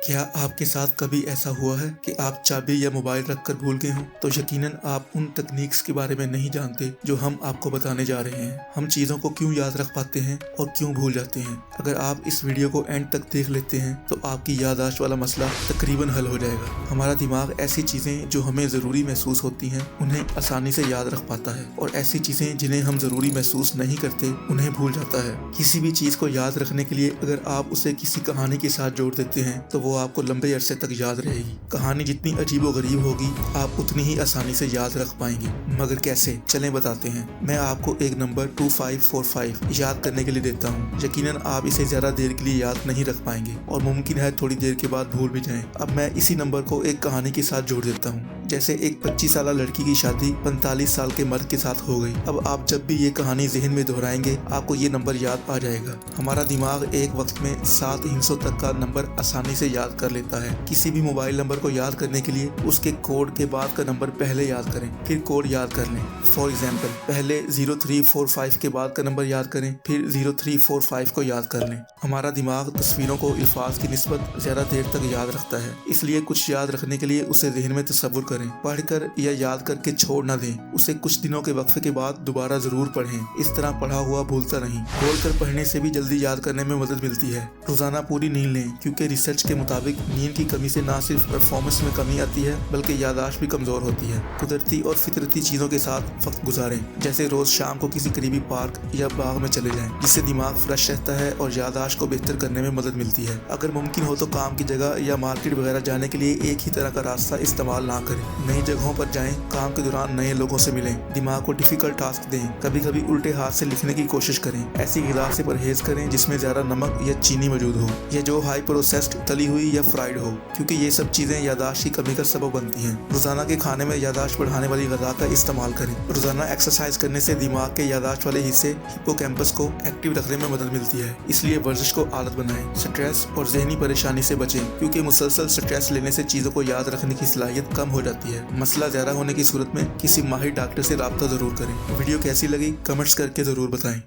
क्या आपके साथ कभी ऐसा हुआ है कि आप चाबी या मोबाइल रखकर भूल गए हों? तो यकीनन आप उन तकनीक्स के बारे में नहीं जानते जो हम आपको बताने जा रहे हैं। हम चीज़ों को क्यों याद रख पाते हैं और क्यों भूल जाते हैं। अगर आप इस वीडियो को एंड तक देख लेते हैं तो आपकी याददाश्त वाला मसला तकरीबन हल हो जाएगा। हमारा दिमाग ऐसी चीज़ें जो हमें ज़रूरी महसूस होती हैं उन्हें आसानी से याद रख पाता है और ऐसी चीज़ें जिन्हें हम ज़रूरी महसूस नहीं करते उन्हें भूल जाता है। किसी भी चीज़ को याद रखने के लिए अगर आप उसे किसी कहानी के साथ जोड़ देते हैं तो वो आपको लंबे अरसे तक याद रहेगी। कहानी जितनी अजीबोगरीब होगी आप उतनी ही आसानी से याद रख पाएंगे। मगर कैसे, चलें बताते हैं। मैं आपको एक नंबर 2545 याद करने के लिए देता हूँ। यकीनन आप इसे ज़्यादा देर के लिए याद नहीं रख पाएंगे और मुमकिन है थोड़ी देर के बाद भूल भी जाएं। अब मैं इसी नंबर को एक कहानी के साथ जोड़ देता हूँ। जैसे एक 25 साल लड़की की शादी 45 साल के मर्द के साथ हो गई। अब आप जब भी ये कहानी जहन में दोहराएंगे आपको ये नंबर याद आ जाएगा। हमारा दिमाग एक वक्त में 7 हिस्सों तक का नंबर आसानी से याद कर लेता है। किसी भी मोबाइल नंबर को याद करने के लिए उसके कोड के बाद का नंबर पहले याद करें, फिर कोड याद कर लें। फॉर एग्जाम्पल, पहले 0345 के बाद का नंबर याद करें, फिर 0345 को याद कर लें। हमारा दिमाग तस्वीरों को अल्फाज की निस्बत ज्यादा देर तक याद रखता है, इसलिए कुछ याद रखने के लिए उसे जहन में तसव्वुर करें। पढ़कर या याद करके छोड़ न दें, उसे कुछ दिनों के वक्फे के बाद दोबारा जरूर पढ़ें। इस तरह पढ़ा हुआ भूलता नहीं। खोल कर पढ़ने से भी जल्दी याद करने में मदद मिलती है। रोजाना पूरी नींद लें, क्योंकि रिसर्च के मुताबिक नींद की कमी से न सिर्फ परफॉर्मेंस में कमी आती है बल्कि याददाश्त भी कमजोर होती है। कुदरती और फितरती चीजों के साथ वक्त गुजारें, जैसे रोज शाम को किसी करीबी पार्क या बाग में चले जाएं, जिससे दिमाग फ्रेश रहता है और याददाश्त को बेहतर करने में मदद मिलती है। अगर मुमकिन हो तो काम की जगह या मार्केट वगैरह जाने के लिए एक ही तरह का रास्ता इस्तेमाल ना करें। नई जगहों पर जाएं, काम के दौरान नए लोगों से मिलें, दिमाग को डिफिकल्ट टास्क दें। कभी कभी उल्टे हाथ से लिखने की कोशिश करें। ऐसी ग़िज़ा से परहेज करें जिसमें ज्यादा नमक या चीनी मौजूद हो, या जो हाई प्रोसेस्ड तली हुई या फ्राइड हो, क्योंकि ये सब चीजें याददाश्त की कमी का सबब बनती हैं। रोजाना के खाने में याददाश्त बढ़ाने वाली ग़िज़ा का इस्तेमाल करें। रोजाना एक्सरसाइज करने से दिमाग के याददाश्त वाले हिस्से हिप्पोकैम्पस को एक्टिव रखने में मदद मिलती है, इसलिए वर्जिश को आदत बनाएं। स्ट्रेस और जहनी परेशानी से बचें, क्योंकि मुसलसल स्ट्रेस लेने से चीजों को याद रखने की सलाहियत कम हो जाती है। मसला ज्यादा होने की सूरत में किसी माहिर डॉक्टर से राब्ता जरूर करें। वीडियो कैसी लगी कमेंट्स करके जरूर बताएं।